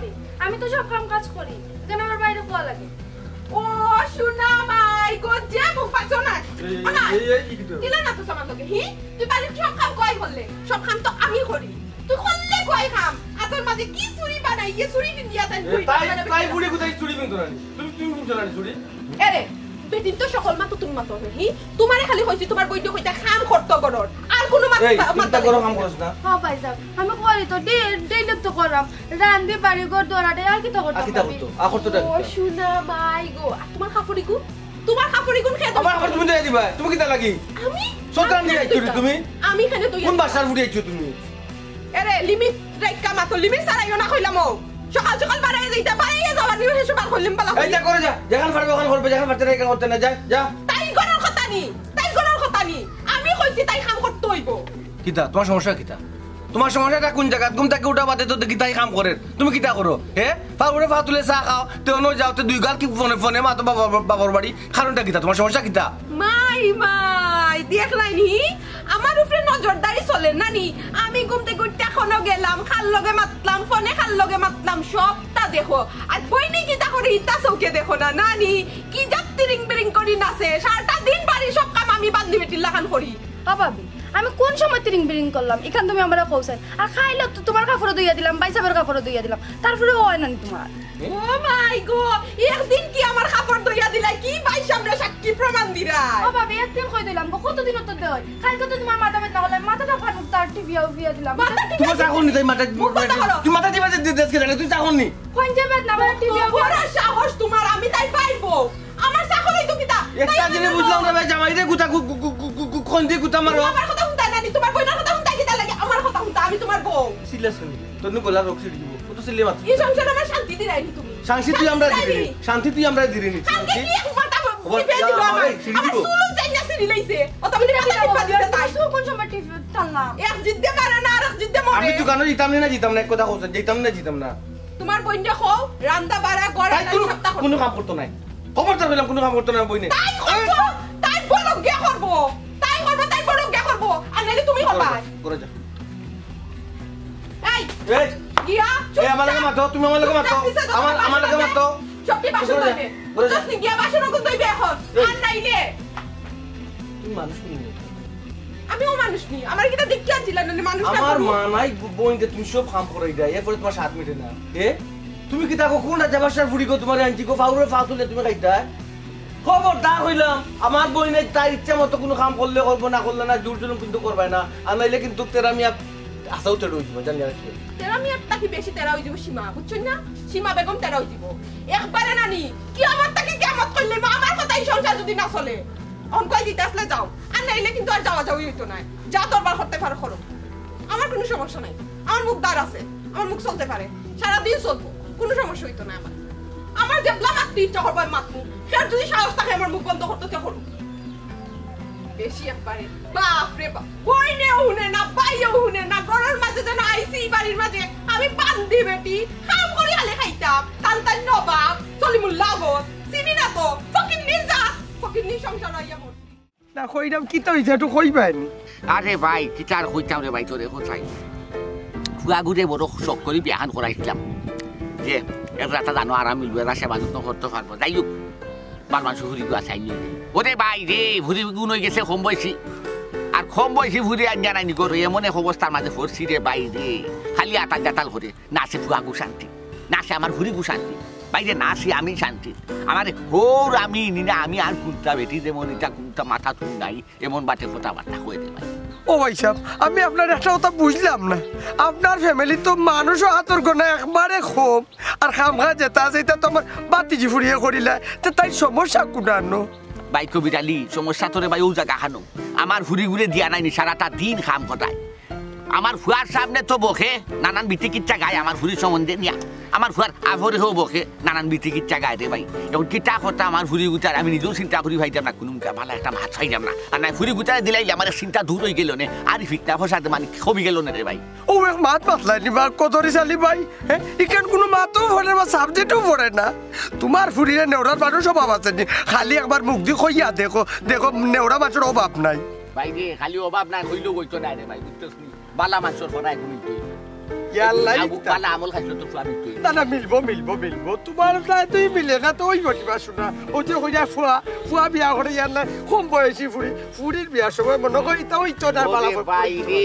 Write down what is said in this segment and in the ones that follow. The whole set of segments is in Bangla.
ভাবি আমি তো সব কাজ করি কেন আমার বাইরে কোয়া লাগে ও সোনা মাই গো যে মুখ পাচ্ছ না দিলা না তো সামান তোকে হি তুই বাড়ির সব কাম কই করলে সব কাম তো আমি করি তুই করলে কই কাম আতর মাঝে কি চুরি বানাই এই চুরি দিয়া তাই বুড়ি কোথায় চুরি বিন তোরানি তুমি বুঝছ না চুরি আরে বেদিন তো সকল মা তো তুমি মাতো হি তোমারে খালি হইছি তোমার বইতে কইতা কাম করতে করর আর কোনো মাথা করো কাম করছ না হ্যাঁ ভাই সাহেব আমি করি তো ডেইলি তো করাম রান্দি বাড়ি ঘর দোরাতে আর কি তো করতে কি তা করতে আখর তো ও সোনা মাই গো তোমার কাপড়ি গুণ খেয়ে আমার কাপড় তুমি দিয়ে দিবা তুমি কি তা লাগি আমি সত্রান দিয়ে আইছো তুমি আমি এখানে তুই কোন বাসার বুড়ি আইছো তুমি আরে লিমিট রাইকা মাতো লিমিট ছাড়াইও না কইলাম সকাল সকাল বাড়াই যাইতা বাড়াইয়া যাওয়ার নিয়ে হেসে বার করলাম পালা এই যা করে যা যেখান পারবে ওখান করবে যেখান পারতে না এখান করতে না যা যা তাই করার কথা নি আমি কইছি তাই কাম করতে হইব কিতা তোমার সমস্যা কিতা তোমার সমস্যাটা কোন জায়গা ঘুম থেকে উঠা বাদে তো দেখি তাই কাম করে তুমি কিতা করো ফাউরে ফাতুলে চা খাও তো ন যাওতে দুই গাল কি ফোনে ফোনে মা তো বাবার বাড়ি কারণটা কিতা তোমার সমস্যা কিতা মাই দেখলাই নি আমার উপরে নজরদারি চলে নানি আমি ঘুম থেকে উঠতে এখনো গেলাম খাল লগে মাতলাম ফোনে খাল লগে মাতলাম সবটা দেখো আর বইনি কিতা করে ইতা চৌকে দেখো না নানি কি যাত্তি রিং বিরিং করি নাচে সারাটা দিন বাড়ির সব কাম আমি বান্ধি বেটির লাগান করি ভাবি আমি কোন সময় তিরিং বিরিং করলাম এখান তুমি আমরা কৌশল আর খাইলে তো তোমার কাপড় ধুইয়া দিলাম বাইসাবের কাপড় ধুইয়া দিলাম তারপরে হয় না তোমার ও মাই গো একদিন কি আমার কাপড় ধুইয়া দিলা কি বাইসাবরে সাক্ষী প্রমাণ দিরা ও ভাবি একদিন কই দিলাম কতদিন তো দেই কালকে তো তোমার মাথা ব্যথা হলো মাথাটা ফাটুক তার টিভিয়া উভিয়া দিলাম তুমি চাখন নি তাই মাথা তুমি মাথা দিবা দেশকে জানে তুই চাখন নি কোন যাবে না আমার টিভিয়া বড় সাহস তোমার আমি তাই পাইবো আমার চাকরই তো কিতা একটা জিনিস বুঝলাম না ভাই জামাই রে গুতা কোন দিয়ে গুতা মারো আমার কথা শুনতা না তোমার বইনার কথা শুনতা কিতা লাগে আমার কথা শুনতা আমি তোমার বউ সিরিয়াস নি তোর গলা রক্সি দিব কত সিলে মাত্র এই সংসার আমার শান্তি দিরাইনি তুমি শান্তি তুই আমরা দিরিনি শান্তি তুই আমরা দিরিনি শান্তি কি মাথা দিবে দিল আমার সুলু জাইনা সিরি লাইছে ও তুমি দিবা দিতে তাই কোন সময় টিভি টানলা এক জিদ্দে পারে না আর এক জিদ্দে মরে আমি দোকানে জিতাম না এক কথা কইছ জিতাম না তোমার বইনটা কও রান্দা বাড়া গড়া নাই সপ্তাহ কোনো কাম করতে নাই খবরদার হইলাম কোনো কাম করতে না বইনে তাই বলো গে করব তাই বলো গে করব আর নালে তুমি করবা করে যা এই গিয়া এই আমার লাগে মাতো তুমি আমার লাগে মাতো আমার লাগে মাতো সবটি বাসন ধুইবে বুঝছস নি গিয়া বাসন কোন ধুইবে এখন আর নাইলে তুমি মানুষ নি আমিও মানুষ নি আমার কিটা দেখতে আছিলা না মানুষ না আমার মা নাই বইনতে তুমি সব কাম করাই দেয় এরপরে তোমার সাথ মিটে না তুমি কি তাকো কোন যাবাসার ফুড়ি গো তোমার আনছি গো ফাউরে ফাতুলে তুমি খাইতা খবরদার হইলাম আমার বইনে তার ইচ্ছা মতো কোনো কাম করলে করবো না করলে না জোর জুলুম কিন্তু করবে না আর নাইলে কিন্তু তেরা মিয়া আসাও তেড় হইব জানি আর কি তেরা মিয়া তাকি বেশি তেরা হই যাব সীমা বুঝছন না সীমা বেগম তেরা হই যাব একবারে নানি কি আমার তাকে কিয়ামত করলে আমার কথাই সংসার যদি না চলে অন কই দিতে আসলে যাও আর নাইলে কিন্তু আর যাওয়া যাওই হইতো না যা তোরবার করতে পারো করো আমার কোনো সমস্যা নাই আমার মুখ দাঁড় আছে আমার মুখ চলতে পারে সারা দিন চলবো কোনো সমস্যা হইতো না আমার যে ব্লামাত ইচ্ছা করবে মাতমু আর যদি সাহস থাকে আমার মুখ বন্ধ করতে করো বেশি একবারে বাপ রে বাপ বইনেও হুনে না বাইও হুনে না ঘরের মাঝে যেন আইসি বাড়ির মাঝে আমি বান্দি বেটি কাম করে আলে খাইতাম তালতাল নবাব সলিমুল লাগত চিনি না তো ফকির নির্জা ফকির নি সংসার হইয়া মরছি না কইরাম কি তো হইছে একটু কইবেন আরে ভাই কিতার কইতাম রে ভাই তোরে কোথায় ফুয়াগুড়ে বড় শখ করি বিয়াহান করাইছিলাম যে এক রাতা জানো আরাম মিলবে না সেবা যত্ন করতে পারবো যাই হোক বার মানুষ ঘুরি গুয়া চাইনি ওরে ভাই রে ভুরি গুণ হয়ে গেছে কম বয়সী আর কম বয়সী ভুরি আঞ্জা নাইনি করো এমন এক অবস্থার মাঝে পড়ছি রে ভাই রে খালি আতাল জাতাল করে নাচে ফুয়াগু শান্তি নাচে আমার ভুরি গু শান্তি বাইরে নাচি আমি শান্তি আমার হোর আমি নিনা আমি আর কুন্তা বেটি যেমন এটা কুন্তা মাথা তুল নাই এমন বাটে কথাবার্তা হয়ে দে ভাই ও ভাই সাহেব আমি আপনার একটা কথা বুঝলাম না আপনার ফ্যামিলি তো মানুষও হাতর গোনা একবারে কম আর খামখা যেটা আছে এটা তো আমার বাতিজি ফুরিয়ে করিলা তো তাই সমস্যা কোনানো ভাই কবিরালি সমস্যা তোরে ভাই ও জায়গা খানো আমার ঘুরি ঘুরে দিয়া নাইনি সারাটা দিন খাম কটায় আমার ফুয়ার সামনে তো বকে নানান বিতিকিচ্ছা গায় আমার ঘুরি সম্বন্ধে নিয়া আমার ফুয়ার আভরে হোক বকে নানান বিতিকিচ্ছা গায় রে ভাই এখন কিতা কথা আমার ঘুরি গুটার আমি নিজেও চিন্তা করি ভাইতাম না কোনো ভালো একটা মাছ খাইলাম না আর না ঘুরি গুটারে দিলাই আমার চিন্তা দূর হয়ে গেল নে আর ফিটনা ফসাতে মানে কমে গেল না রে ভাই ও এক মাত পাতলাইনি বা কদরি চালি ভাই হ্যাঁ ইখান কোনো মাতও পড়ে বা সাবজেক্টও পড়ে না তোমার ফুরিয়ে নেওড়ার মানুষ অভাব আছে নি খালি একবার মুখ দিয়ে কইয়া দেখো দেখো নেওড়া মাছের অভাব নাই ভাই রে খালি অভাব নাই হইলেও বইতো নাই রে ভাই বুঝতেছ নি বালা মাছর ফরাই ঘুমিতে ইয়াল্লাই আবু পালা আমল খাইছো তো আমি তুই না মিলবো তোমার নাই তুই মিলে না তো ওই বটিবা শোনা ও যে কইয়া ফুয়া বিয়া করে ইয়ার না কম বয়সী ফুরির বিয়ার সময় মনে করি তা ওই তোটার বালা ভাই রে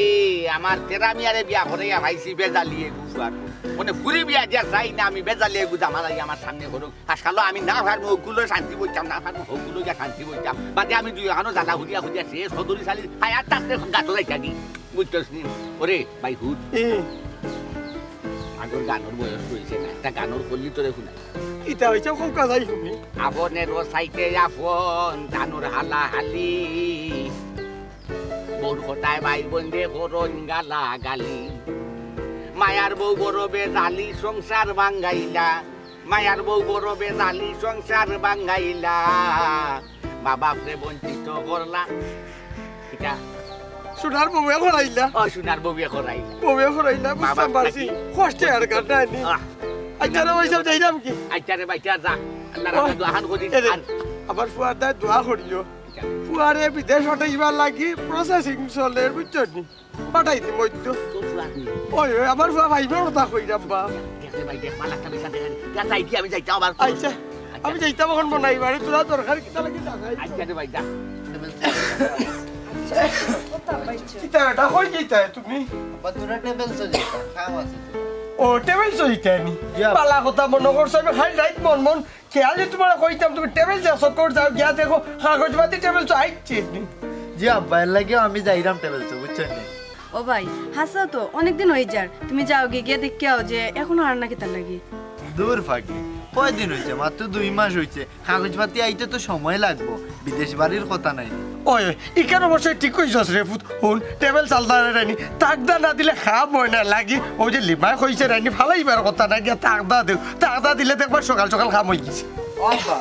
আমার তেরা মিয়ারে বিয়া করে ভাইছি বেজালিয়ে গুছার মানে ফুরি বিয়া দিয়া যাই না আমি বেজালিয়ে গুজ আমার সামনে করুক আজকাল আমি না পারবো ওগুলো শান্তি বইতাম না পারবো ওগুলো গিয়া শান্তি বইতাম বাদে আমি দুই এখনো জানা হুদিয়া শেষ সদরি শালি হায়াত তাতে গাতো যাইতা দি বুঝতেছ নি ওরে ভাই হুদ আগর গানোর বয়স হয়েছে না একটা গানোর করলি তোরে শুনা ইটা হইছে খুব কাজাই শুনি আপনের সাইতে আপন গানোর হালা হালি বউর কথায় ভাই বন্ধে করন গালা গালি মায়ার বউ গরবে জালি সংসার ভাঙ্গাইলা মায়ার বউ গরবে জালি সংসার ভাঙ্গাইলা মা বাপরে বঞ্চিত করলা এটা সোনার বউয়ে করাইলা ও সোনার বউয়ে করাইলা বুঝতে পারছি কষ্টে আর কাটা নি আচ্ছা রে ওইসব যাইলাম কি আচ্ছা রে বাইটা যা আল্লাহ রাখা দোয়া করি আবার ফুয়ার দায় দোয়া করিও ফুয়ারে বিদেশ হটাইবার লাগি প্রসেসিং চলে বুঝছো নি পাঠাই দিম ওই তো ওই আমার ফুয়া ভাইবার কথা কইরাম বা আমি যাইতাম আবার আচ্ছা আমি যাইতাম এখন বনাইবারে তোরা দরকার কিতা লাগি জানাই আচ্ছা রে বাইটা কিতা এটা কই যাইতা তুমি তোরা টেবিল সজিতা কাম আছে ও টেবিল সইতে নি পালা কথা মনে করছো আমি খাই রাইট মন খেয়ালে তোমার কইতাম তুমি টেবিল যা সকর যাও গিয়া দেখো কাগজ পাতি টেবিল তো আইছে জি আব্বা এর লাগেও আমি যাইরাম টেবিল তো বুঝছেন নি ও ভাই হাসা তো অনেকদিন হয়ে যার তুমি যাও গিয়ে দেখিয়াও যে এখনো আর নাকি তার লাগি দূর ফাঁকি কয়দিন হয়েছে মাত্র 2 মাস হয়েছে কাগজপাতি আইতে তো সময় লাগবো বিদেশ বাড়ির কথা নাই ওই ইকার অবশ্যই ঠিক কইছস রে ফুট হুন টেবিল চালতা রানি তাকদা না দিলে খাম হয় না লাগি ওই যে লিমাই কইছে রানি ফালাইবার কথা না গিয়া তাকদা দিলে দেখবার সকাল খাম হয়ে গেছে আব্বা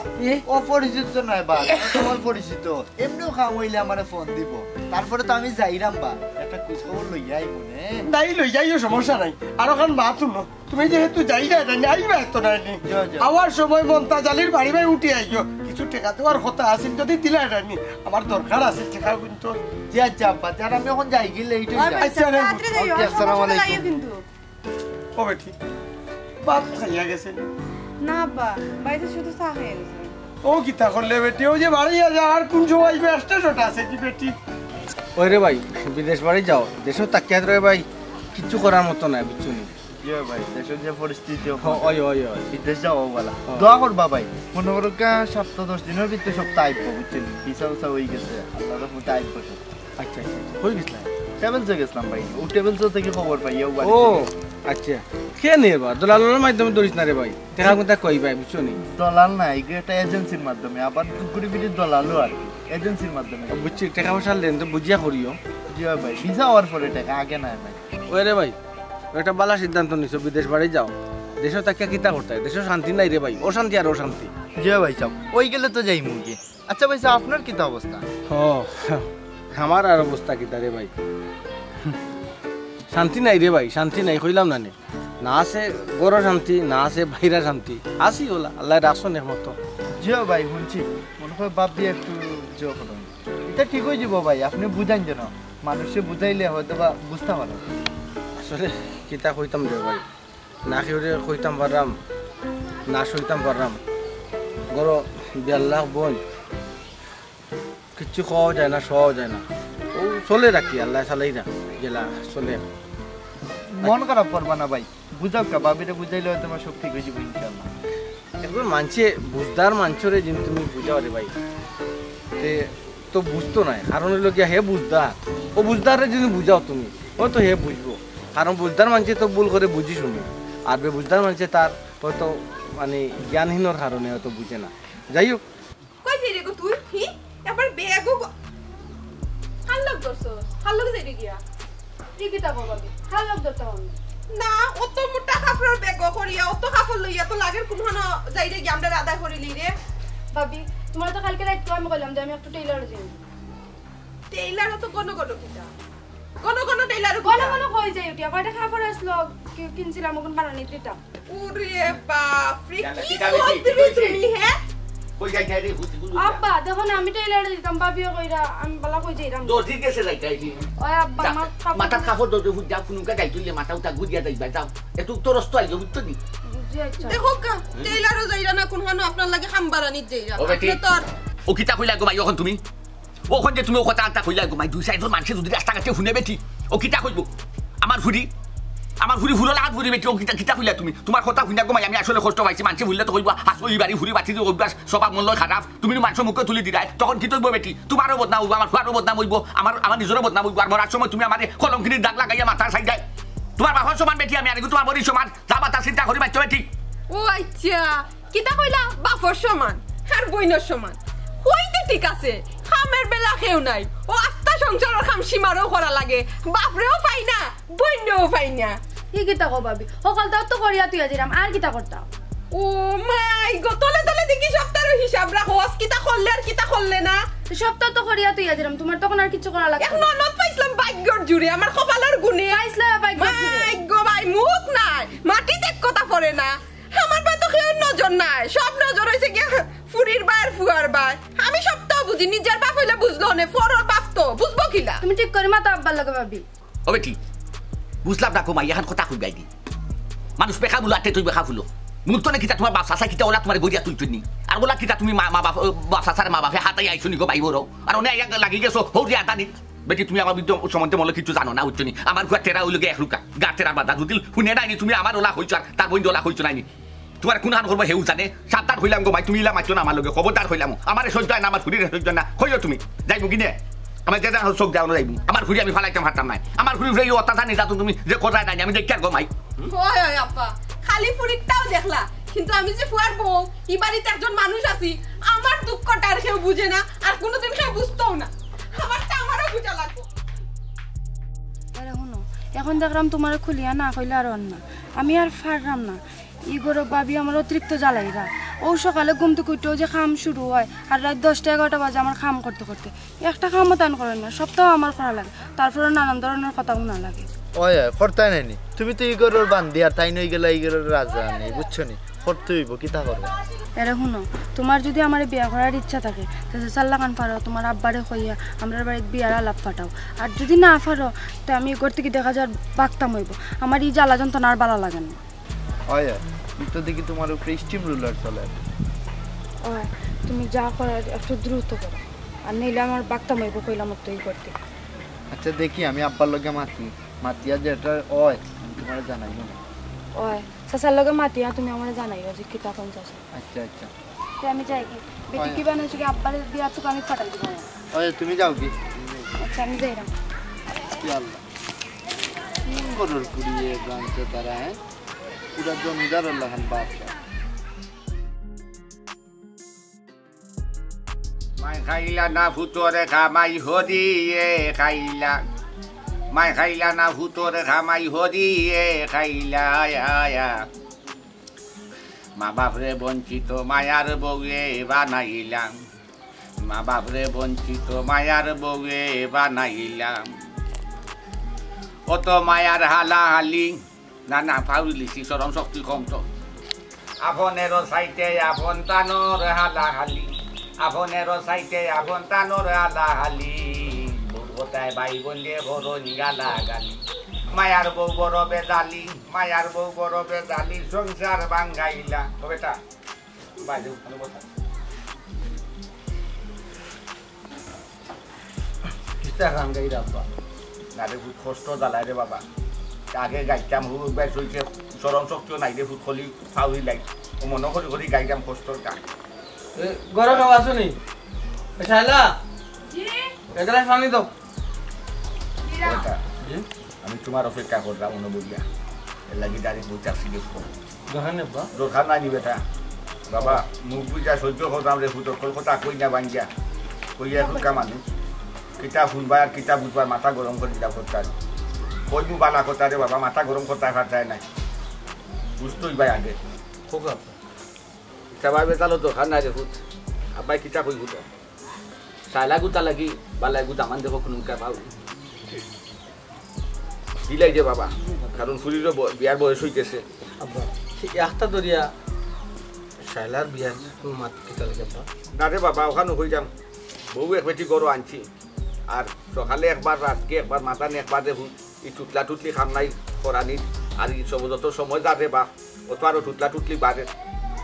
অপরিচিত নয় বা তোমার পরিচিত এমনিও কাম হইলে আমারে ফোন দিব তারপরে তো আমি যাইরাম বা একটা খোঁজখবর লইয়াই মনে নাই লই যাইও সমস্যা নাই আর ওখান মাতুন তুমি যেহেতু যাইরা রানি আইবা তো রানি আওয়ার সময় মন্তা জালির বাড়ি বাই উঠে আইও কিছু টাকা দেওয়ার কথা আছে যদি দিলা রানি আমার দরকার আছে টাকা কিন্তু জি আচ্ছা আব্বা তার আমি এখন যাই গেলে এইটা আচ্ছা রে আসসালামু আলাইকুম কিন্তু ও বেটি বাপ খাইয়া গেছে না বা বাইরে শুধু চা খেয়ে গেছে ও কিতা করলে বেটি ও যে বাড়ি আছে আর কোন সময় স্টেশনটা আছে কি বেটি ওই রে ভাই বিদেশ বাড়ি যাও দেশও তাকিয়া রে ভাই কিছু করার মতো নাই বুঝছো নি ইয়ে ভাই দেশের যে পরিস্থিতি ওই বিদেশ যাও বলা দোয়া করবা ভাই মনে করো কা 7-10 দিনের ভিতরে সপ্তাহ আইবো বুঝছেন ভিসা হয়ে গেছে আল্লাহর রহমতে আইবো আচ্ছা কই গেছলা টেবিলসে গেছিলাম ভাই ও টেবিলস থেকে খবর পাই ও আচ্ছা কে নিয়ে বা দলালের মাধ্যমে দরিস না রে ভাই টাকা কথা কই ভাই বুঝছো নি দলাল না এটা এজেন্সির মাধ্যমে আবার কুকুরি বিড়ি দলালও আর কি এজেন্সির মাধ্যমে বুঝছি টাকা পয়সা লেন তো বুঝিয়া করিও জি ভাই ভিসা হওয়ার পরে টাকা আগে না ভাই ওই রে ভাই একটা বালা সিদ্ধান্ত নিছো বিদেশ বাড়ি যাও দেশও তাকিয়া কিতা করতে দেশে শান্তি নাই রে ভাই অশান্তি আর অশান্তি জি ভাই সব ওই গেলে তো যাই মুরগি আচ্ছা ভাই আপনার কি অবস্থা ও আমার আর অবস্থা কিতা রে ভাই শান্তি নাই রে ভাই শান্তি নাই কইলাম না না আছে বড় শান্তি না আছে বাইরা শান্তি আসি ওলা আল্লাহ রাখছো একমতো জি ভাই শুনছি মনে হয় বাপ দিয়ে একটু জো করুন এটা ঠিক হয়ে যাব ভাই আপনি বুঝান যেন মানুষে বুঝাইলে হয়তো বা বুঝতে পারো আসলে কিতা কইতাম রে ভাই না খেয়ে কইতাম পারলাম না সইতাম পারলাম বড় বেল্লাহ বোন কিচ্ছু খাওয়া যায় না শোয়া যায় না ও চলে রাখি আল্লাহ চালাই না গেলা চলে মন খারাপ করবা না ভাই বুঝাও কা বাবিরে বুঝাইলে হয়তো আমার সব ঠিক হয়ে যাবে ইনশাআল্লাহ একবার মানছে বুঝদার মানছরে যিনি তুমি বুঝাও রে ভাই তে তো বুঝতো নাই কারণ হইল গিয়া হে বুঝদার ও বুঝদারে যদি বুঝাও তুমি ও তো হে বুঝবো কারণ বুঝদার মানছে তো ভুল করে বুঝি শুনি আর বে বুঝদার মানছে তার হয়তো মানে জ্ঞানহীনর কারণে হয়তো বুঝে না যাই হোক কই যাই রে গো তুই হি একবার বেগো হাল্লাক দছস হাল্লাক যাই রে গিয়া ঠিকই তা বাবা হাল্লাক দরতা হন না অত মোটা কাপড়ের বেগো করিয়া অত কাপড় লইয়া তো লাগের কোন হানো যাই রে গিয়া আমরা আদায় করিলি রে ভাবি তোমার তো কালকে রাত আমি কইলাম যে আমি একটু টেইলার দিই টেইলার তো কোন কিটা কোন টেইলার কোন কই যাই উঠি কয়টা কাপড় আসলো কিনছিলাম কোন বানানি দিতা ওরে বাপ রে কি করতে তুমি হে কই যাই রে হুতি গুলো আব্বা দেখো না আমি টেইলারে দিতাম বাবিও কইরা আমি বলা কই যাইরাম দর্জি গেছে যাইতাইনি ওই আব্বা আমার মাথা খাফর দর্জি হুত যা কুনুকা যাই তুইলে মাথা উঠা গুদিয়া যাইবা যাও এত তোরস্ত আইও বুঝতো নি জি আচ্ছা দেখো কা টেইলারও যাইরা না কোনখানো আপনার লাগে খামবারানিত যাইরা ও বেটি আপনি তোর ও কিতা কইলা গো ভাই এখন তুমি ওখন যে তুমি ও কথা আনতা কইলা গো ভাই দুই সাইডর মানুষ যদি রাস্তাঘাটে শুনে বেটি ও কিতা কইব আমার ফুরি ফুলো লাগাত ফুরি বেটি ও কিতা কইলা তুমি তোমার কথা শুনা গো ভাই আমি আসলে কষ্ট পাইছি মানুষ বললে তো কইবা হাসই বাড়ি ফুরি বাতি দিয়ে কইবা সবার মন লয় খারাপ তুমি মানুষ মুখে তুলি দিলাই তখন কি তৈব বেটি তোমারও বদনাম হইব আমার ফুয়ারও বদনাম হইব আমার নিজেরও বদনাম হইব আর মরার সময় তুমি আমারে কলঙ্কিনীর দাগ লাগাইয়া মাথার সাইড যায় তোমার বাবার সমান বেটি আমি আর তোমার বড়ি সমান যা মাথা চিন্তা করি বাচ্চা বেটি ও আচ্ছা কিতা কইলা বাপর সমান আর বইনর সমান হইতে ঠিক আছে খামের বেলা খেও নাই ও আস্তা সংসারের খাম সীমারও করা লাগে বাপরেও পাই না বইনও পাই না কি কিতা কো ভাবি সকালটাও তো করিয়া তুই আজিরাম আর কিতা করতা ও মাই গো তলে তলে দেখি সপ্তাহের হিসাব রাখো আজ কিতা করলে আর কিতা করলে না সপ্তাহ তো করিয়া তুই আজিরাম তোমার তখন আর কিছু করা লাগবে এক ননদ পাইছিলাম ভাগ্যর জুড়ে আমার কপালের গুণে পাইছলা ভাগ্য জুড়ে। ভাগ্য ভাই মুখ নাই মাটিতে এক কথা পড়ে না আমার ভাই তো কেউ নজর নাই সব নজর হইছে কি ফুরির বাইর ফুয়ার বাই আমি সপ্তাহ বুঝি নিজের বাপ হইলে বুঝলো না ফরর বাপ তো বুঝবো কিলা তুমি ঠিক করে মাতা আব্বার লাগে ভাবি ও বেটি বুঝলাম না কমাই এখন কথা কইবাই দি মানুষ পেখা বুলাতে তুই বেখা ফুলো মুখ তো কিতা তোমার বাপ চাচা কিতা ওলা তোমার গড়িয়া তুলছুন নি আর ওলা কিতা তুমি মা বাপ চাচার মা বাপে হাতাই আইছো নি গো বাইবর আর ওনে লাগি গেছো হৌরি আতানি বেটি তুমি আমার বিদ্য সম্বন্ধে মলে কিছু জানো না উচ্চনি আমার ঘর টেরা হইল গে একরুকা গা টেরা বাদা দুদিল শুনে নাইনি তুমি আমার ওলা হইছ আর তার বইন ওলা হইছ নাইনি তোমার কোন হান করবো হেউ জানে সাতটার হইলাম গো ভাই তুমি ইলা মাইছো না আমার লগে খবরদার হইলাম আমার সহ্য হয় না আমার ফুরির সহ্য না হইও তুমি যাইবো কিনে আমার যেটা চোখ দেওয়া যাইব আমার ফুরি আমি ফালাইতাম হারতাম নাই আমার ফুরি ফুরি অত্যাচার নির্যাতন তুমি যে কোথায় নাই আমি দেখি আর গো মাই ওই ওই আপা খালি ফুরিটাও দেখলা কিন্তু আমি যে ফুয়ার বউ এই বাড়িতে একজন মানুষ আছি আমার দুঃখটা আর কেউ বুঝে না আর কোনোদিন কেউ বুঝতেও না আমারটা আমারও বুঝা লাগবে আরে শুনো এখন দেখলাম তোমার খুলিয়া না কইলে আর না আমি আর পারলাম না ইগোর ভাবি আমার অতিরিক্ত জ্বালাইরা ও সকালে ঘুম থেকে উঠেও যে খাম শুরু হয় আর রাত 10টা 11টা বাজে আমার খাম করতে করতে একটা খামও তান করেন না সপ্তাহ আমার করা লাগে তারপরে নানান ধরনের কথা শোনা লাগে ওই করতাই নাইনি তুমি তো ইগরের বান্দি আর তাই নই গেলা ইগরের রাজা নেই বুঝছো নি করতে হইব কিতা করবে এরে শুনো তোমার যদি আমার বিয়া করার ইচ্ছা থাকে তাহলে চাল্লাখান পারো তোমার আব্বারে কইয়া আমরা বাড়িতে বিয়ার আলাপ পাঠাও আর যদি না পারো তো আমি ঘর থেকে দেখা যার বাগতাম হইব আমার এই জ্বালা যন্ত্রণা আর ভালো লাগে না ওই তো দেখি তোমার উপরে স্টিম রুলার চলে ও তুমি যা করার একটু দ্রুত করো আর নইলে আমার বাগতাম হইব কইলাম তো এই করতে আচ্ছা দেখি আমি আব্বার লগে মাতিয়া যেটা ওই তোমার জানাইব না ওই চাচার লগে মাতিয়া তুমি আমার জানাইও যে কিতা কোন চাচা আচ্ছা আচ্ছা তো আমি যাই কি বেটি কি বানাইছো কি আব্বারে বিয়া তো আমি পাঠাই দিব ওই তুমি যাও কি আচ্ছা আমি যাইরাম আল্লাহ গরুর পুড়িয়ে গানছে তারা হ্যাঁ পুরা জমিদার লাগান বাপটা মাই খাইলা না ভূতরে খামাই হরিয়ে খাইলা মাই খাইলা না ভূতরে খামাই হরিয়ে খাইলা মা বাপরে বঞ্চিত মায়ার বউয়ে বানাইলাম মা বাপরে বঞ্চিত মায়ার বউয়ে বানাইলাম অত মায়ার হালাহালি না না ফাউলিছি চরম শক্তি কম তো আপনের সাইতে আপন তানোর হালাহালি আপনের সাইতে আপন তানোর হালাহালি বুড়বোটায় বাই বন্ধে ভরণ গালা গালি মায়ার বউ বড় বেজালি মায়ার বউ বড় বেজালি সংসার ভাঙ্গাইলা ও বেটা বাইরে উঠে বসা কিতা কাম গাইরা আব্বা না রে খুব কষ্ট জ্বালায় রে বাবা আগে গাইতাম হুড় বেশ হয়েছে চরম শক্তিও নাই রে ফুট খলি ফাউরি লাগ ও মনে করি করি গাইতাম কষ্টর গান গরম খাওয়া আছো নি শাইলা এগুলা পানি দাও আমি তোমার অপেক্ষা করলাম অনুবলিয়া এর লাগি দাঁড়িয়ে বইটা সিলেক্ট করো দোকানে বা দরকার নাই বেটা বাবা মুখ বুঝা সহ্য করলাম রে ফুটোর কলকাতা কই না বাঙ্গিয়া কইয়া ফুটকা মানুষ কিতাব শুনবা আর কিতাব বুঝবার মাথা গরম করে দিলা করতার কই মু বালা কথা রে বাবা মাথা গরম করতে পারতাই নাই বুঝতোই ভাই আগে খোকা কিতাব আর বেতালো দরকার নাই রে ফুট আব্বাই কিতাব হই ফুটো সাইলা গুতা লাগি বালাই গুতা মান দেখো কোনকা পাও দিলাই যে বাবা কারণ ফুরিরও বিয়ার বয়স হইতেছে আব্বা একটা দরিয়া শাইলার বিয়া মাত কিতা লাগে আব্বা না রে বাবা ওখানে হয়ে যাম বউ এক বেটি গরু আনছি আর সকালে একবার রাতকে একবার মাথানে একবার দেখুন এই টুটলা টুটলি খাম নাই করানি আর এই সব যত সময় যাবে বা অত আরো টুটলা টুটলি বাদে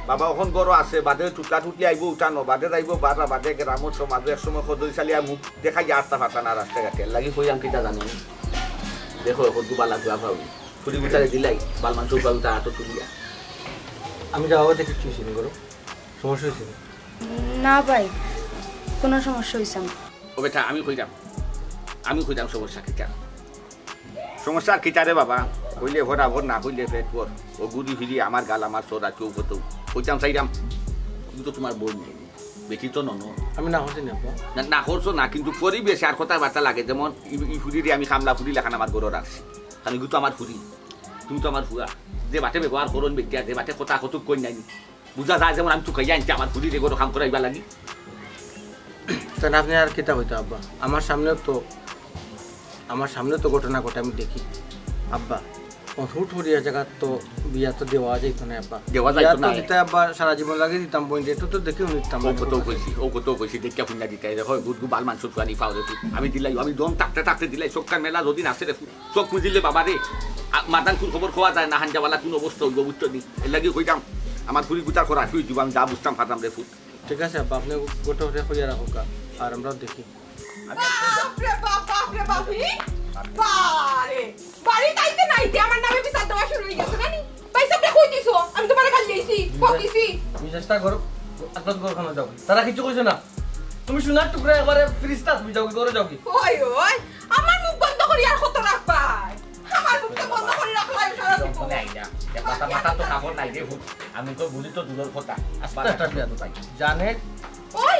বাবা ওখান গরু আছে বাদে টুটলা টুটলি আইব উঠানো বাদে যাইব বারা বাদে গ্রামের সমাজে এক সময় সদয় চালিয়ে মুখ দেখাই আটটা ফাটা না রাস্তাঘাটে লাগি হইয়াম কিটা জানি দেখো এখন দুবালা গুয়া ভাবি ফুরি গুটারে দিলাই বাল মাংস উঠা উঠা হাতত তুলিয়া আমি যাওয়া দেখে কিছু হয়েছিল গরু সমস্যা হয়েছিল না ভাই কোনো সমস্যা হয়েছে না ও বেটা আমি কইতাম সমস্যা কিটা সমস্যা আর কিটা রে বাবা কইলে ভরা ভর না কইলে পেট ভর ও গুদি ফিরি আমার গাল আমার চোরা কেউ কত কইতাম চাইতাম কিন্তু তোমার বোন নেই বেটি তো নন আমি না হচ্ছি না আব্বা না করছো না কিন্তু পরিবেশে আর কথা বার্তা লাগে যেমন ই ফুরিরে আমি খামলা ফুরি লেখান আমার গরু রাখছি কারণ কিন্তু আমার ফুরি তুমি তো আমার ফুয়া যে বাটে ব্যবহার করুন ব্যক্তি যে বাটে কথা কত কই নাই বুঝা যায় যেমন আমি চুকাইয়া আনছি আমার ফুরি গরু খাম করাইবা লাগি তাহলে আপনি আর কিতা হইতো আব্বা আমার সামনে তো ঘটনা ঘটে আমি দেখি আব্বা হুট হরিয়া জায়গা তো বিয়া তো দেওয়া যাইতো না আব্বা দেওয়া যাইতো না দিতে আব্বা সারা জীবন লাগে দিতাম বই এটা তো দেখেও নিতাম ও কত কইছি দেখিয়া পুণ্যা দিতে হয় গুড বাল মাংস ফুয়ানি পাও রে আমি দিলাই আমি দম টাকতে দিলাই চোখকার মেলা যদি নাচে রে চোখ মুজিলে বাবা রে মাদান কোন খবর খোয়া যায় না হাঞ্জাওয়ালা কোন অবস্থা হইব বুঝতো নি এর লাগি কইতাম আমার ফুরি গুতার করা শুই দিব আমি যা বুঝতাম ফাতাম রে ফুট ঠিক আছে আব্বা আপনি গোটা হয়ে হইয়া রাখো আর আমরাও দেখি বাপরে বাপি বারে বাড়ি তাইতে নাইতে আমার নামে বিচার দেওয়া শুরু হয়ে গেছে নানি পয়সা আপনি কই দিছো আমি তোমারে কাল দিয়েছি কইছি আমি চেষ্টা করো আত্মত ঘরখানা যাও তারা কিছু কইছে না তুমি সোনার টুকরা একবারে ফ্রিস্তা তুমি যাও করে যাও কি ওই আমার মুখ বন্ধ করি আর কত রাখবা আমার মুখটা বন্ধ করে রাখলাই সারা জীবন মাথা তো কাপড় নাই রে ফুট আমি তো বুঝি তো দূরের কথা আস্তে জানে ওই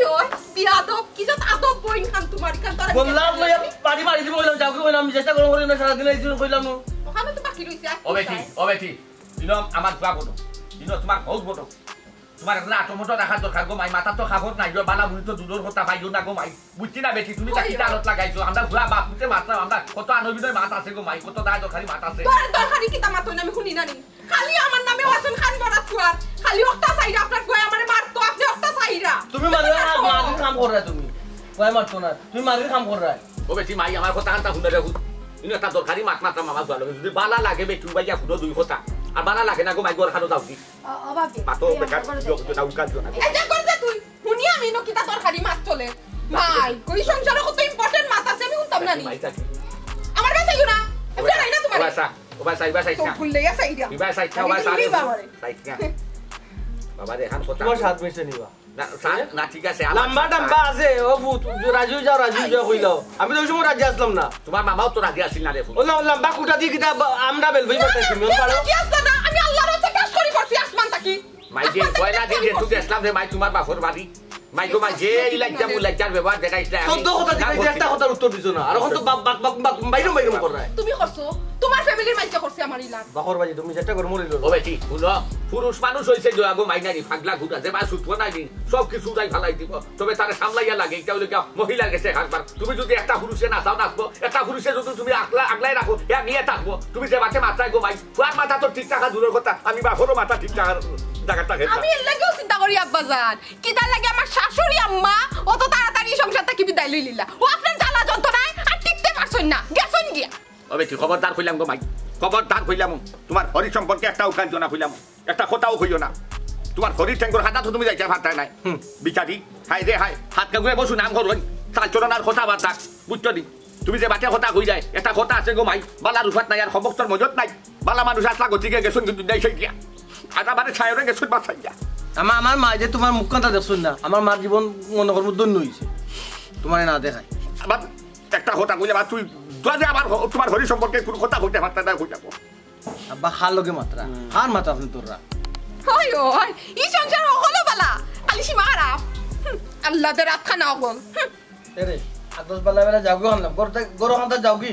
বিয়াদব কি যত আদব বইন খান তোমার কান তোরা বললাম বাড়ি দিব বললাম যাও কি বললাম আমি চেষ্টা করব না সারা দিন এই জন্য কইলাম না ওখানে তো বাকি রইছে ও বেটি ইনো আমার বাবা বড় ইনো তোমার বহুত বড় তোমার একটা আটমটো রাখার দরকার গো মাই মাথা তো খাবর নাই গো বালা বুড়ি তো দূরের কথা পাইও না গো মাই বুঝছি না বেটি তুমি তা কিটা আলত লাগাইছো আমরা ঘুরা বাপুতে মাত্রা আমরা কত আনবিনয় মাথা আছে গো মাই কত দায় দরকারি মাথা আছে তোর দরকারি কিটা মাতই না আমি শুনি না নি খালি আমার নামে ওয়াসন খান বড়া তুয়ার খালি ওটা চাইরা আপনার কই আমারে মারতো আপনি ওটা চাইরা তুমি মারির কাম কর রা তুমি কয় মারতো না তুমি মারির কাম কর রা ও বেটি মাই আমার কথা আনতা শুনে রাখু ইনো একটা দরকারি মাত্রা মামা ভালো যদি বালা লাগে বেটি বাইয়া খুdo দুই কথা আর বালা লাগে না গো মাই গর খানো দাও কি ও বাপি পাতো বেকার যোগ না উকাজ না এই যে করতে তুই শুনি আমি নো কিটা তরকারি মাছ চলে মাই কই সংসারে কত ইম্পর্টেন্ট মাছ আছে আমি শুনতাম না নি আমার কাছে না এটা নাই না তোমার ও বাসা তো ভুললেয়া সাইডা বিবাহ সাইডা বাবা রে হান কথা তোমার সাথ মিশে নিবা না ঠিক আছে লম্বা ডাম্বা আছে ও ভূত রাজু যাও কইলো আমি তো ওই সময় রাজি আসলাম না তোমার মামাও তো রাজি আসিল না রে ও লম্বা কুটা দিয়ে কিটা আমরা বেলবই বাতাইছি মন পারো কি আসছে না আমি আল্লাহর কাছে কাজ করি করছি আসমান থাকি মাই যে কয়লা দিয়ে যে তুই আসলাম রে মাই তোমার বাপর বাড়ি মাই গো মাই যে ইলাইটা মুলাইটার ব্যবহার দেখাইছে সদ্য কথা দিবে একটা কথার উত্তর দিছো না আর এখন তো বাইরম কর রায় তুমি করছো তোমার ফ্যামিলির মাইজা করছে আমার ইলান বাকর বাজি তুমি যেটা করে মরিল ও বেটি শুনো পুরুষ মানুষ হইছে জয়াগো মাইনারি ফাগলা ঘুরা যে বা সুতো নাই দিন সব কিছু তাই ফালাই দিব তবে তারে সামলাইয়া লাগে এটা হলো কি মহিলা গেছে হাসবার তুমি যদি একটা পুরুষে না চাও নাচবো একটা পুরুষে যদি তুমি আগলাই রাখো এক নিয়ে থাকবো তুমি যে বাতে মাথায় গো মাই ফুয়ার মাথা তো ঠিক থাকা দূরের কথা আমি বাপরও মাথা ঠিক থাকার জায়গাটা খেতে আমি এর লাগেও চিন্তা করি আব্বাজান কি তার লাগে আমার শাশুড়ি আম্মা অত তাড়াতাড়ি সংসার থেকে বিদায় লই লিলা ও আপনার জ্বালা যন্ত্রণায় আর টিকতে পারছই না গেছন গিয়া ও বেটি খবরদার কইলাম গো মাই খবরদার কইলাম তোমার হরি সম্পর্কে একটা উকাল জনা কইলাম একটা কথাও কইও না তোমার হরি ঠেঙ্গর হাতা তো তুমি যাইতে ভাতায় নাই বিচারি হাই রে হাই হাত কাগুয়ে বসু নাম করুন চাল চলনার কথা বার্তা বুঝছো দি তুমি যে বাটে কথা কই যায় একটা কথা আছে গো মাই বালা রুফাত নাই আর খবরটার মজত নাই বালা মানুষ আসলা গতিকে গেছুন কিন্তু দেই সেই গিয়া আটা বারে ছায়রে গেছুন বাছাই গিয়া আমার মা যে তোমার মুখখানটা দেখছুন না আমার মার জীবন মনে করবো দন্য হয়েছে তোমার না দেখায় আবার একটা কথা কইলে বা তুই যদি আবার তোমার হরি সম্পর্কে কোনো কথা কইতে পারতা না কই যাবো আব্বা হার লগে মাত্রা হার মাত্রা আপনি তোররা ওই ই সংসার হলো বালা খালি সীমা খারাপ আল্লাহ দে রাত খানা গল এরে আর 10 বেলা যাও গো হলাম গরো খান্তা যাও কি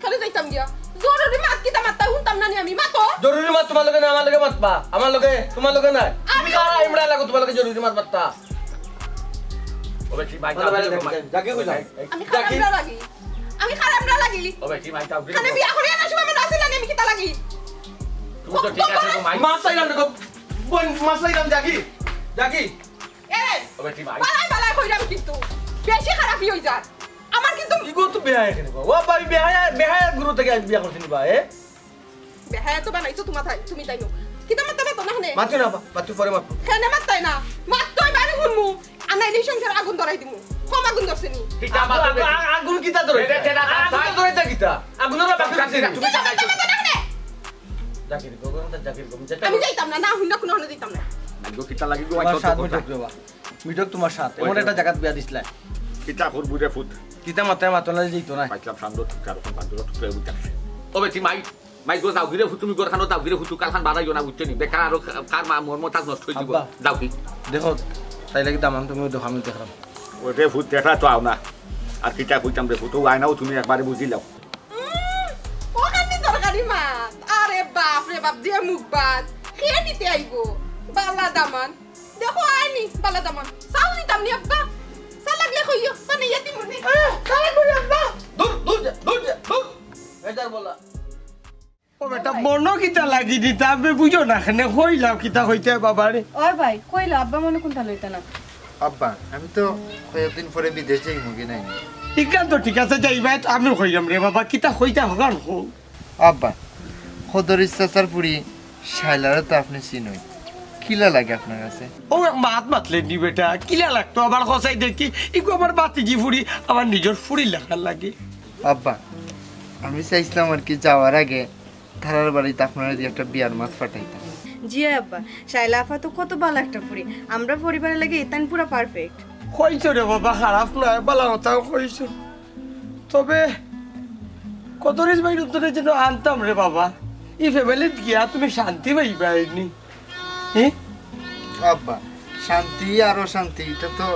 খালি যাইতাম গিয়া জরুরি মাত কিতা মাত্তা হুনতাম না আমি মাতো জরুরি মাত তোমার লগে না আমার লগে মাতবা আমার লগে তোমার লগে না তুমি কারা ইমরা লাগো তোমার লগে জরুরি মাত মাততা ও বেটি ভাই যাকে কইলা আমি খারাপরা লাগি আমি খারাপরা লাগি ও বেটি ভাই তাও আমি বিয়া করি না সময় না আসিলা আমি কিতা লাগি তুমি তো ঠিক আছে গো মাই মাছ চাইলাম দেখো বোন মাছ চাইলাম যাকি ডাকি এ ও বেটি ভাই বালাই বালাই কইরাম কিন্তু বেশি খারাপই হই যায় আমার কিন্তু ইগো তো বেয়া এখানে ও ভাই বেয়া গুরু থেকে বিয়া করছিনি বা বেহায়া তো বানাইছো তুমি তাইনো কিন্তু আমার তো না নে মাতু না মাতু পরে মাতু কেন মাত্তাই না মাত্তই বাড়ি হুনমু আনাইলি সংসার আগুন ধরাই দিমু কম আগুন ধরছেনি কিটা মাতু আগুন কিতা ধরে আগুন ধরে তা কিতা আগুনের বাকি তুমি চাকাইছো জাকির গোগন তা জাকির গোগন যেটা আমি যাইতাম না না হুন্না কোনো হনে দিতাম না আইগো কিটা লাগি গো তোমার আইতো সাথ তো মিটক দেবা মিটক তোমার সাথ এমন একটা জায়গা বিয়া দিছলা কিটা করবু রে ফুট কিতা মাথায় মাতলা যেত না পাইছিলাম সান্দর টুকার কোন বান্দর টুকার বুঝা ও বেটি মাই গো যাও গিরে ফুট তুমি গর খানো দাও গিরে ফুট কালখান বাড়াইও না বুঝছনি বেকার আর কার মা মোর মতাজ নষ্ট হই দিব দাও কি দেখো তাই লাগি দামান তুমি দেখো আমি দেখলাম ওরে ফুট দেখা তো আও না আর কিটা কইতাম রে ফুট আইনাও তুমি একবারে বুঝিলাও ও কান্দি দরকারি মা আরে বাপ রে বাপ দিয়ে মুখ বাদ খেয়ে নিতে আইবো বালা দামান দেখো আইনি বালা দামান সাউ দিতাম নি আব্বা সা লাগলে কইও মানে ইয়াতি মনে কালা কই আব্বা দূর এটার বলা ও বেটা মনো কিতা লাগি দিতা আমি বুঝো না খানে হইলাম কিতা হইতে বাবারে ওর ভাই কইলো আব্বা মনে কোনটা লইতা না আব্বা আমি তো কয়েকদিন পরে বিদেশ যাই মুগি নাই ইকান তো ঠিক আছে যাইবা আমি হইলাম রে বাবা কিতা হইতা হগান হো আব্বা খদর ইচ্ছাচার পুরি শাইলারে তো আপনি চিনই কিলা লাগে আপনার কাছে ও মাত মাতলে নি বেটা কিলা লাগতো আবার খসাই দেখি ইকো আবার বাতিজি ফুরি আমার নিজের ফুরি লাগার লাগে আব্বা আমি চাইছিলাম আর কি যাওয়ার আগে ধারার বাড়িতে আপনারা দিয়ে একটা বিয়ার মাছ পাঠাইতাম জি আব্বা শাইলা আফা তো কত ভালো একটা পুরি আমরা পরিবারের লাগে এতান পুরো পারফেক্ট কইছো রে বাবা খারাপ না বালা কথা কইছো তবে কতরিস ভাই তোরে যেন আনতাম রে বাবা ই ফ্যামিলিত গিয়া তুমি শান্তি পাইবা নি আব্বা শান্তি আরো শান্তি এটা তো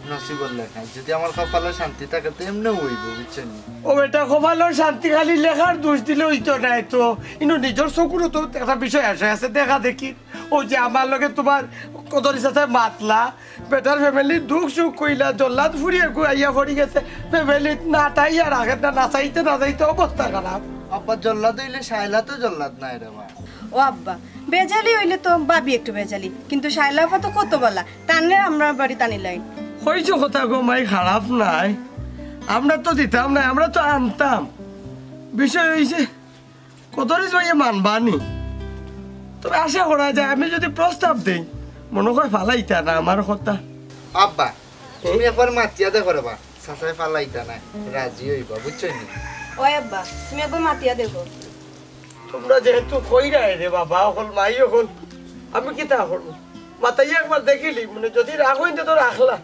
নসিবর লেখা যদি আমার কপালে শান্তি থাকে তো এমনি হইব বুঝছেন ও বেটা কপালের শান্তি খালি লেখার দোষ দিলে হইতো নাই তো কিন্তু নিজের চকুরও তো একটা বিষয় আছে দেখা দেখি ও যে আমার লগে তোমার কদরিস আছে মাতলা বেটার ফ্যামিলির দুঃখ সুখ কইলা জল্লাদ ফুরিয়ে আইয়া পড়ি গেছে ফ্যামিলিত না তাই আর আগে না চাইতে অবস্থা খারাপ আব্বা জল্লাদ হইলে শাইলা তো জল্লাদ নাই রে মা ও আব্বা বেজালি হইলে তো বাবি একটু বেজালি কিন্তু শাইলা আফা তো কত বলা টানলে আমরা বাড়ি টানি লাইন হয়েছে কথা গো মাই খারাপ নাই আমরা তো দিতাম না আমরা তো আনতাম বিষয় হয়েছে কতরিস ভাইয়ে মানবানি তবে আশা করা যায় আমি যদি প্রস্তাব দিই মনে হয় ফালাইতা না আমার কথা আব্বা তুমি একবার মাতিয়া দেখো রে বা সাসাই ফালাইতা না রাজি হইবা বুঝছেন ও আব্বা তুমি একবার মাতিয়া দেখো তোমরা যেহেতু কইরা রে বাবা হল মাই হল আমি কি তা করবো মাতাই একবার দেখিলি মানে যদি রাখ হইতে তো রাখলা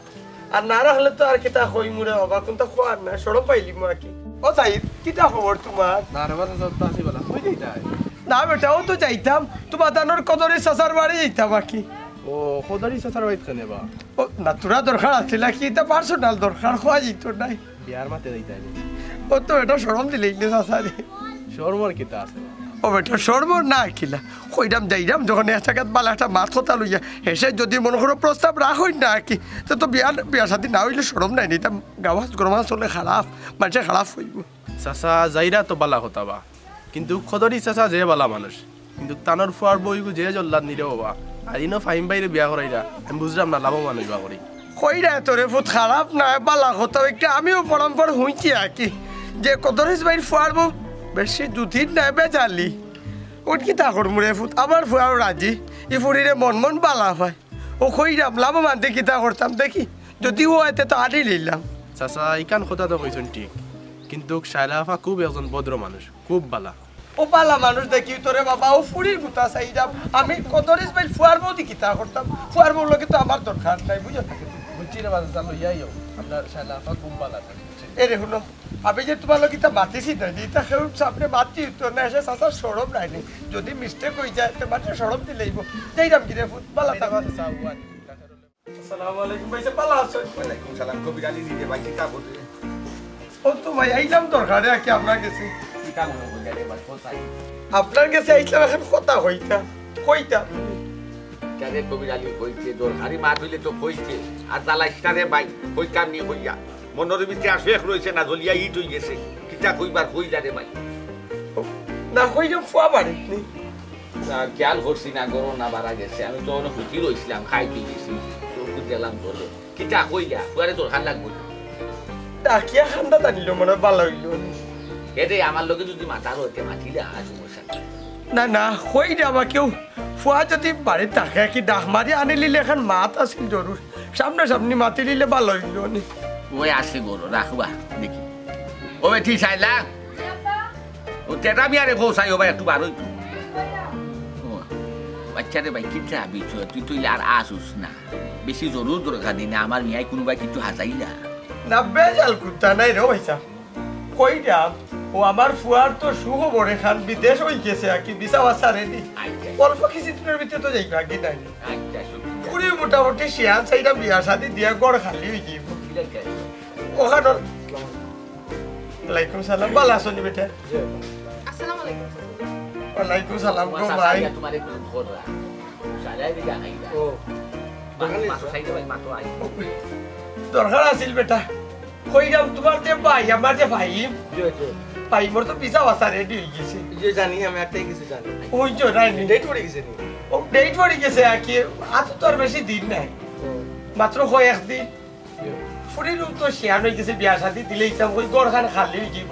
আর না রাখলে তো আর কিতা কই মুরে বাবা কোনটা খোয়ার না সরম পাইলি মা কি ও তাই কিতা খবর তোমার না রে বাবা সব তাসি বলা কই যাইতাই না বেটা ও তো যাইতাম তোমার দানোর কদরে সাসার বাড়ি যাইতাম আর কি ও খোদারি সাসার বাইত কেনে বা ও না তোরা দরকার আছিল কি এটা পার্সোনাল দরকার খোয়া যেত নাই বিয়ার মাতে যাইতাই ও তো এটা সরম দিলে ইংলিশ সাসারে শর্মার কিতা আছে ও বেটা সরমর না কিলা কইরাম যাইরাম যখন একটা বালা একটা মাছ হতা লইয়া হেসে যদি মনে করো প্রস্তাব রাখই না আর কি তো বিয়া সাথে না হইলে সরম নাই নিতাম গাওয়াজ গরমা চলে খারাপ মানুষের খারাপ হইব চাচা যাইরা তো বালা কথা বা কিন্তু খদরি চাচা যে বালা মানুষ কিন্তু তানোর ফুয়ার বইগু যে জল্লাদ নিরে বাবা আর ইনো ফাহিম বাইরে বিয়া করাইরা আমি বুঝলাম না লাভবান হইবা করি কইরা তোরে ফুট খারাপ না বালা কথা একটা আমিও পরম্পর হইছি আর কি যে কদরিস বাইর ফুয়ার বউ বেশি দুদিন নাই বেজালি ওট কি তা কর মুরে ফুট আমার ফুয়াও রাজি ই ফুরিরে মন বালা হয় ও কইরাম লাভবান দেখি তা করতাম দেখি যদি ও এতে তো আড়ি লইলাম চাচা ইকান কথা তো কইছেন ঠিক কিন্তু শাইলা আফা খুব একজন ভদ্র মানুষ খুব বালা ও বালা মানুষ দেখি তোরে বাবা ও ফুরির গুতা চাইরাম আমি কদরিস বাইর ফুয়ার বউ দেখি তা করতাম ফুয়ার বউ লোকে তো আমার দরকার নাই বুঝো বুঝছি রে বাজা চালো ইয়াইও আপনার শাইলা আফা খুব বালা এরে শুনো আমি যে তোমার লোক ইতা মাতিছি না ইতা কেউ সামনে মাতি তো না এসে চাচার সরম নাই নি যদি মিস্টেক হয়ে যায় তো মাত্র সরম দিলেইব যাইরাম কি রে ফুট বালা থাকা আসসালামু আলাইকুম ভাই বালা আছো ওয়ালাইকুম সালাম কবির আলী নিজে ভাই কিতা বলে ও তো ভাই আইলাম দরকারে কি আপনার কাছে কিতা মনে করি রে বাস কোথায় আপনার কাছে আইলাম এখন কথা হইতা কইতা কারে কবির আলী কইছে দরকারি মা হইলে তো কইছে আর দালাইস্টারে ভাই কই কাম নি হইয়া মনের ভিতরে আসে এক রইছে না জ্বলিয়া ইট হই গেছে কিতা কইবার কইলা রে ভাই না কইলাম ফুয়া বাড়ি নি খেয়াল করছি না গরম না বাড়া গেছে আমি তো অনেক হুটি রয়েছিলাম খাই তুই গেছি চোখ গেলাম তোলে কিটা কইলা পুয়ারে তোর খান লাগবো ডাকিয়া খান্দা টানিল মনে হয় ভালো হইল এতে আমার লোকে যদি মাথার হইতে মাতিলে সমস্যা না না হই রে আমাকেও ফুয়া যদি বাড়ির থাকে কি ডাক মারি আনি লিলে এখন মাত আছিল জরুর সামনাসামনি মাতি লিলে ভালো হইল নি ওই আসছে গরু রাখবা দেখি ও ঠিক চাইলা ও তেরা মিয়ারে পৌঁছাই ও ভাই একটু বার হইতো বাচ্চারে ভাই কি চাবি তুই তুই আর আসুস না বেশি জরুর দরকার দিই না আমার মিয়াই কোনোবাই কিছু হাসাই না না বেজাল কুত্তা নাই রে ভাইসা কই যাম ও আমার ফুয়ার তো সুখবর এখান বিদেশ হয়ে গেছে আর কি বিসা বাসা রেডি অল্প কিছুদিনের ভিতরে তো যাইবা কি নাই পুরি মোটামুটি শিয়ান সাইডা বিয়া শাদি দিয়া গড় খালি হয়ে যাইব ওখানে ওয়ালাইকুম সালাম ভালো আছো নি বেটা আসসালামু আলাইকুম ওয়ালাইকুম সালাম গো ভাই তোমারে কোন খোরা সালাই দিগা আইদা ও মাতো সাইডে ভাই মাতো আই দরকার আছিল বেটা কই যাম তোমার যে ভাই আমার যে ভাই ভাই মোর তো বিসা বাসা রেডি হয়ে গেছে যে জানি আমি একটাই কিছু জানি ওই যে নাই ডেট পড়ে গেছে নি ও ডেট পড়ে গেছে আর কি আজ তো আর বেশি দিন নাই মাত্র কয়েকদিন ফুরির তো শেয়ার হয়ে গেছে বিয়া শাদি দিলে ইচ্ছা ওই গড়খান খালি হয়ে যাইব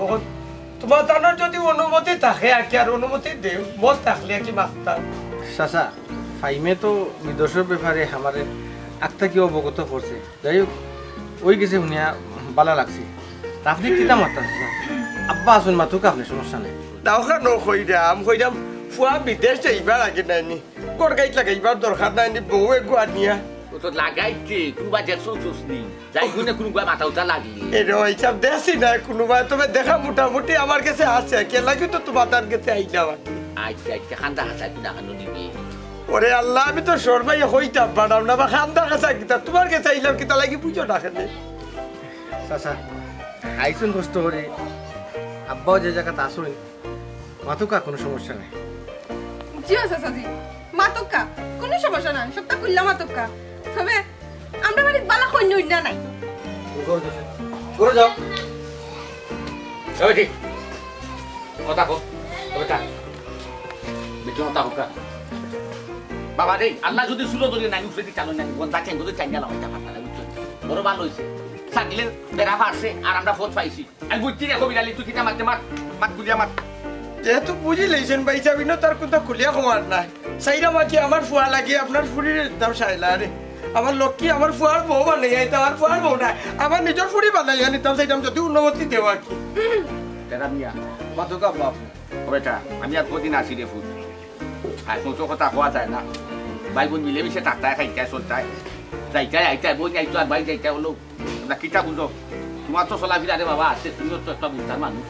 তোমার তানোর যদি অনুমতি থাকে আর কি আর অনুমতি দেও মত থাকলে আর কি মাস্তার চাচা ফাইমে তো বিদেশের ব্যাপারে আমার একটা কি অবগত করছে যাই হোক ওই গেছে শুনিয়া ভালো লাগছে আপনি কিতা মাত্রা আব্বা আসুন মাতুক আপনি সমস্যা নেই দাওখা কইরাম ফুয়া বিদেশ যাইবার আগে নাইনি গড় গাইত লাগাইবার দরকার নাইনি বউ এগো আনিয়া ও তো লাগাইছে কোনোবা দেখছো চুসনি যাই গুনে কোনোবা মাথা উঠা লাগলি এর হিসাব দেখছি না কোনোবা তবে দেখা মোটামুটি আমার কাছে আছে কে লাগি তো তোমার তার কাছে আইলাম আচ্ছা আচ্ছা খান্দা হাসা কিনা খানো নিবি ওরে আল্লাহ আমি তো শর্মাই হইতাম পারাম না বা খান্দা কাছে কিতা তোমার কাছে আইলাম কিতা লাগি বুঝো না খেলে চাচা আইসুন কষ্ট করে আব্বাও যে জায়গাতে আসুন মাতুকা কোনো সমস্যা নেই জি চাচাজি মাতক্কা কোনো সমস্যা নাই সবটা খুললা মাতক্কা তবে আমরা বাড়িতে বালা কইন্য না নাই করে যাও ওই ঠিক কথা কো ওটা বিজু কথা হোকা বাবা রে আল্লাহ যদি সুলো ধরে নাই উঠে চালো নাই গন্তা চেঙ্গো তো চাঙ্গা লাগাইতা পারতা না বুঝছো বড় ভালো হইছে সাকলে বেড়া ফারছে আর আমরা ফোট পাইছি আমি বুঝছি রে কবিরালি তুই কিটা মারতে মাত গুলিয়া মার যেহেতু বুঝি লইছেন ভাই যাবি না তার কথা খুলিয়া খোয়ার নাই সাইরা মাকি আমার ফুয়া লাগে আপনার ফুরির দাম সাইলা রে আমার লক্ষ্মী আমার ফুয়ার বউ বানাই আইতা আমার ফুয়ার বউ নাই আমার নিজের ফুরি বানাই আনিতাম সাইতাম যদি অনুমতি দেওয়া কি তেরা মিয়া মাতুকা আব্বা আপনি ওটা আমি আর কদিন আসি রে ফুট আর তো কথা হওয়া যায় না ভাই বোন মিলেমিশে থাকতায় খাইতায় চলতায় যাইতায় আইতায় বোন যাইতো আর ভাই যাইতায় হলো আমরা কিটা বুঝো তোমার তো চলাফেরা রে বাবা আছে তুমিও তো একটা বুঝতার মানুষ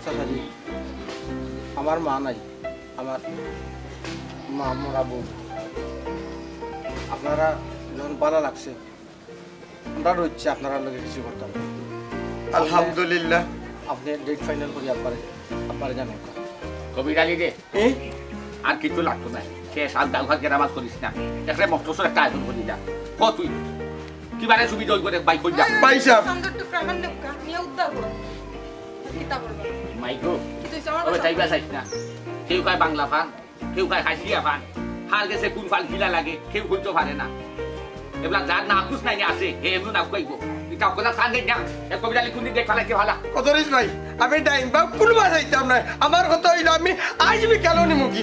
চাচাজি আমার মা নাই আমার মা মরা বউ আপনারা যখন ভালো লাগছে আমরা রয়েছে আপনারা লোকে কিছু করতাম আলহামদুলিল্লাহ আপনি ডেট ফাইনাল করি আপনারা জানেন কবিরালি রে আর কিছু লাগতো না সে সাত দাউখাত কেরামাত করিস না একটা মস্তসর একটা আয়োজন করি যা ক তুই কিবারে সুবিধা হই করে বাইক কই যা ভাই সাহেব সুন্দর টুকরা মান নেকা নিয়ে উদ্ধার করো কিতা বলবো মাইগো তুই আমার ওই চাইবা চাইছ না কেউ কয় বাংলা ফান কেউ কয় হাসিয়া ফান হার গেছে কোন ফাল কিলা লাগে কেউ কইতে পারে না এবলা যার না কুছ নাই আছে হে এমন না কইব তুই কাউ কথা সান দেই না এ কবিরালি কোন দিক দেখালাইতে ভালো কতরিস ভাই আমি টাইম বা কোনবা যাইতাম না আমার কথা হইলো আমি আজ বি কেন নিমুকি